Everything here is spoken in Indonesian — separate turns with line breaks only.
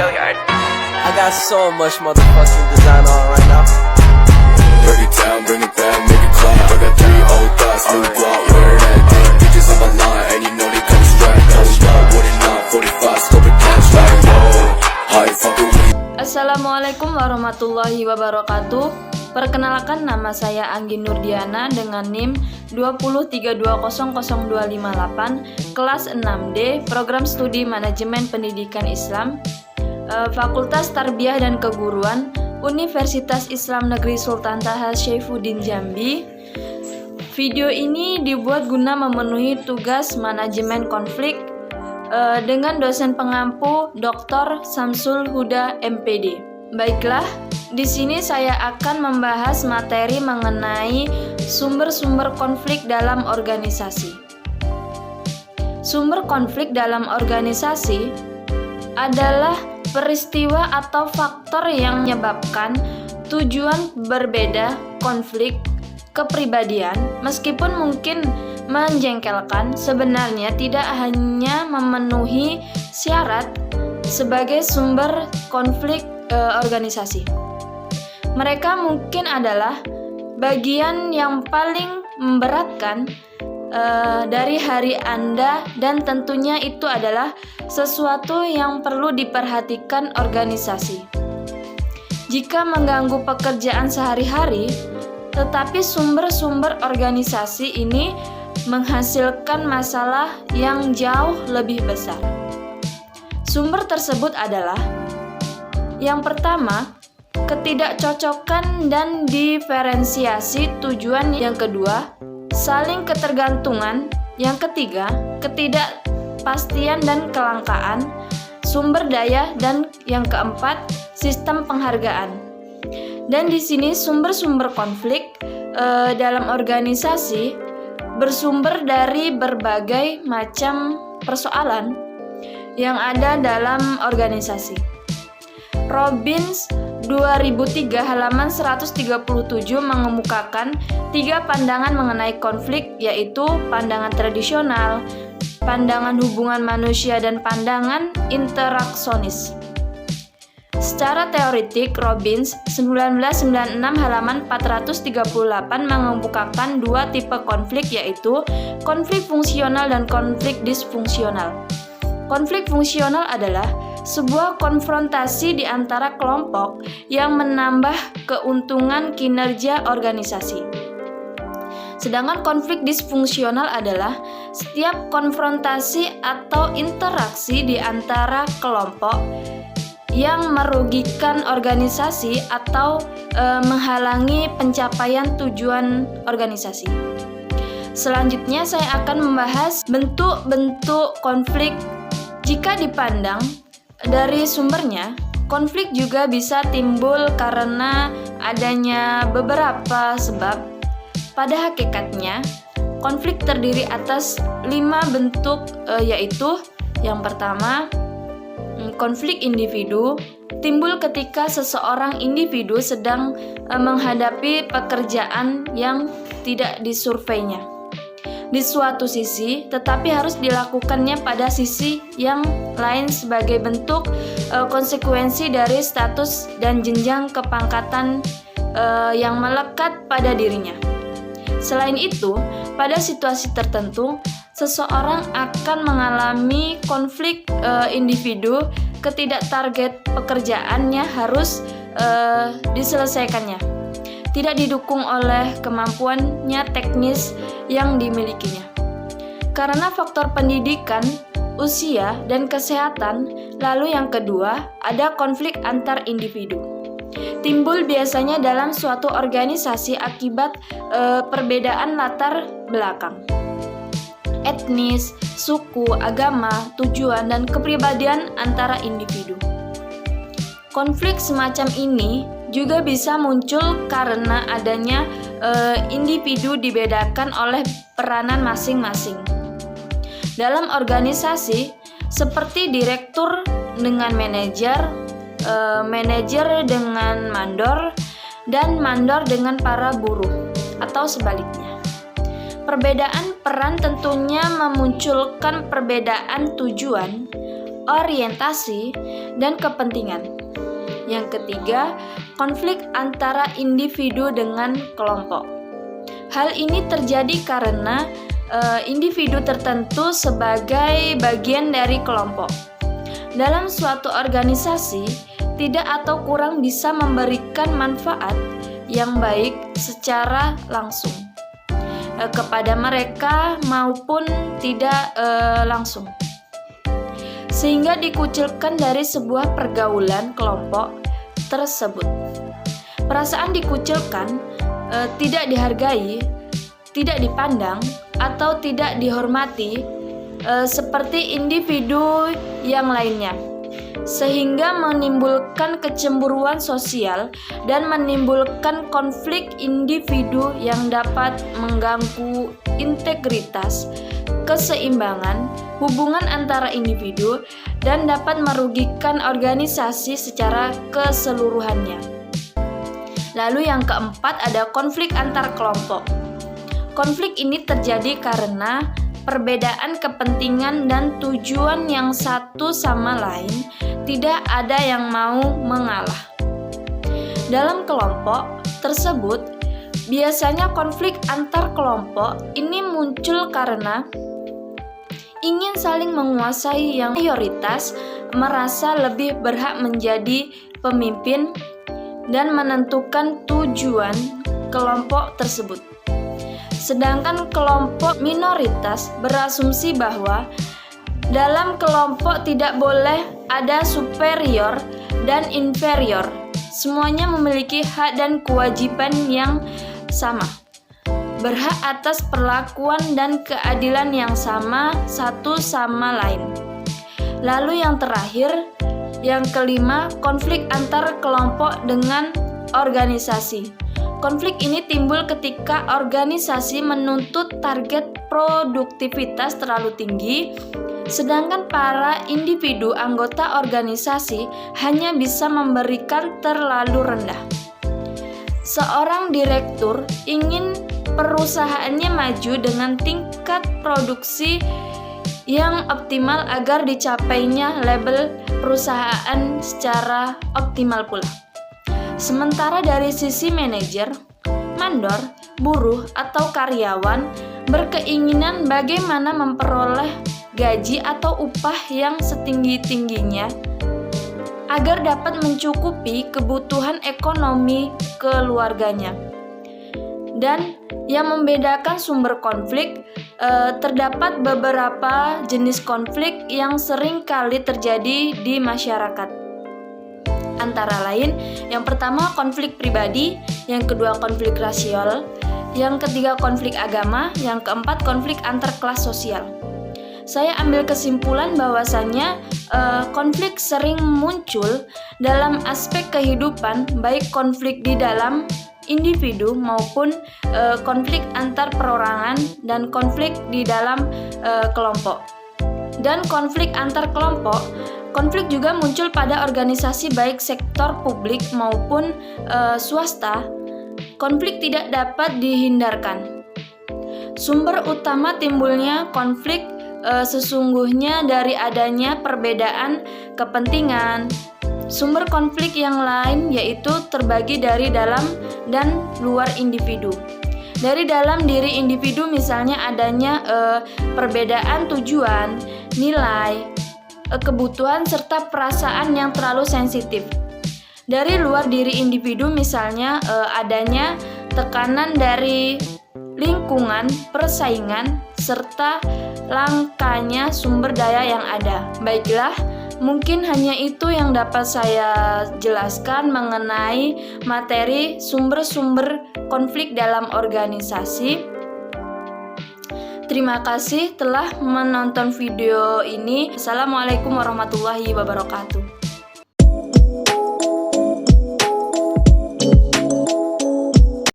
I got so much motherfucking design on right now.
Break it down, bring it back, make it clap. I got 3 old thoughts, new guap, wear that thing. Bitches on my line, and you know they come strapped. Hold up, what it not, 45, scope it cash like whoa. High fucking weed.
Assalamualaikum warahmatullahi wabarakatuh. Perkenalkan, nama saya Anggi Nurdiana dengan NIM 203200058, kelas 6D, Program Studi Manajemen Pendidikan Islam, Fakultas Tarbiyah dan Keguruan, Universitas Islam Negeri Sultan Taha Syaifuddin Jambi. Video ini dibuat guna memenuhi tugas manajemen konflik dengan dosen pengampu Dr. Samsul Huda MPD. Baiklah, di sini saya akan membahas materi mengenai sumber-sumber konflik dalam organisasi. Sumber konflik dalam organisasi adalah peristiwa atau faktor yang menyebabkan tujuan berbeda konflik kepribadian, meskipun mungkin menjengkelkan, sebenarnya tidak hanya memenuhi syarat sebagai sumber konflik organisasi. Mereka mungkin adalah bagian yang paling memberatkan dari hari Anda, dan tentunya itu adalah sesuatu yang perlu diperhatikan organisasi. Jika mengganggu pekerjaan sehari-hari, tetapi sumber-sumber organisasi ini menghasilkan masalah yang jauh lebih besar. Sumber tersebut adalah: yang pertama, ketidakcocokan dan diferensiasi tujuan; yang kedua, saling ketergantungan; yang ketiga, ketidakpastian dan kelangkaan sumber daya; dan yang keempat, sistem penghargaan. Dan di sini sumber-sumber konflik dalam organisasi bersumber dari berbagai macam persoalan yang ada dalam organisasi. Robbins 2003 halaman 137 mengemukakan 3 pandangan mengenai konflik, yaitu pandangan tradisional, pandangan hubungan manusia, dan pandangan interaksionis. Secara teoretik, Robbins 1996 halaman 438 mengemukakan 2 tipe konflik, yaitu konflik fungsional dan konflik disfungsional. Konflik fungsional adalah sebuah konfrontasi di antara kelompok yang menambah keuntungan kinerja organisasi. Sedangkan konflik disfungsional adalah setiap konfrontasi atau interaksi di antara kelompok yang merugikan organisasi atau menghalangi pencapaian tujuan organisasi. Selanjutnya saya akan membahas bentuk-bentuk konflik. Jika dipandang dari sumbernya, konflik juga bisa timbul karena adanya beberapa sebab. Pada hakikatnya, konflik terdiri atas 5 bentuk, yaitu: yang pertama, konflik individu, timbul ketika seseorang individu sedang menghadapi pekerjaan yang tidak disurveinya di suatu sisi, tetapi harus dilakukannya pada sisi yang lain sebagai bentuk konsekuensi dari status dan jenjang kepangkatan yang melekat pada dirinya. Selain itu, pada situasi tertentu, seseorang akan mengalami konflik individu ketidaktarget pekerjaannya harus diselesaikannya, tidak didukung oleh kemampuannya teknis yang dimilikinya. Karena faktor pendidikan, usia, dan kesehatan. Lalu yang kedua, ada konflik antar individu. Timbul biasanya dalam suatu organisasi akibat perbedaan latar belakang, etnis, suku, agama, tujuan, dan kepribadian antara individu. Konflik semacam ini juga bisa muncul karena adanya individu dibedakan oleh peranan masing-masing. Dalam organisasi, seperti direktur dengan manajer, manajer dengan mandor, dan mandor dengan para buruh, atau sebaliknya. Perbedaan peran tentunya memunculkan perbedaan tujuan. orientasi, dan kepentingan. Yang ketiga, konflik antara individu dengan kelompok. Hal ini terjadi karena individu tertentu sebagai bagian dari kelompok. Dalam suatu organisasi, tidak atau kurang bisa memberikan manfaat yang baik secara langsung kepada mereka maupun tidak langsung, sehingga dikucilkan dari sebuah pergaulan kelompok tersebut. Perasaan dikucilkan, tidak dihargai, tidak dipandang, atau tidak dihormati seperti individu yang lainnya, sehingga menimbulkan kecemburuan sosial dan menimbulkan konflik individu yang dapat mengganggu integritas, keseimbangan hubungan antara individu, dan dapat merugikan organisasi secara keseluruhannya. Lalu yang keempat ada konflik antar kelompok. Konflik ini terjadi karena perbedaan kepentingan dan tujuan yang satu sama lain, tidak ada yang mau mengalah. Dalam kelompok tersebut, biasanya konflik antar kelompok ini muncul karena ingin saling menguasai, yang mayoritas merasa lebih berhak menjadi pemimpin dan menentukan tujuan kelompok tersebut. Sedangkan kelompok minoritas berasumsi bahwa dalam kelompok tidak boleh ada superior dan inferior. Semuanya memiliki hak dan kewajiban yang sama. Berhak atas perlakuan dan keadilan yang sama satu sama lain. Lalu yang terakhir, yang kelima, konflik antar kelompok dengan organisasi. Konflik ini timbul ketika organisasi menuntut target produktivitas terlalu tinggi, sedangkan para individu anggota organisasi hanya bisa memberikan terlalu rendah. Seorang direktur ingin perusahaannya maju dengan tingkat produksi yang optimal agar dicapainya label perusahaan secara optimal pula. Sementara dari sisi manajer, mandor, buruh, atau karyawan berkeinginan bagaimana memperoleh gaji atau upah yang setinggi-tingginya agar dapat mencukupi kebutuhan ekonomi keluarganya. Dan yang membedakan sumber konflik, terdapat beberapa jenis konflik yang sering kali terjadi di masyarakat. Antara lain, yang pertama konflik pribadi, yang kedua konflik rasial, yang ketiga konflik agama, yang keempat konflik antar kelas sosial. Saya ambil kesimpulan bahwasannya konflik sering muncul dalam aspek kehidupan, baik konflik di dalam individu maupun konflik antar perorangan dan konflik di dalam kelompok. Dan konflik antar kelompok, konflik juga muncul pada organisasi baik sektor publik maupun swasta. Konflik tidak dapat dihindarkan. Sumber utama timbulnya konflik sesungguhnya dari adanya perbedaan kepentingan. Sumber konflik yang lain yaitu terbagi dari dalam dan luar individu. Dari dalam diri individu misalnya adanya perbedaan tujuan, nilai, kebutuhan serta perasaan yang terlalu sensitif. Dari luar diri individu misalnya adanya tekanan dari lingkungan, persaingan, serta langkanya sumber daya yang ada. Baiklah, mungkin hanya itu yang dapat saya jelaskan mengenai materi sumber-sumber konflik dalam organisasi. Terima kasih telah menonton video ini. Assalamualaikum warahmatullahi wabarakatuh.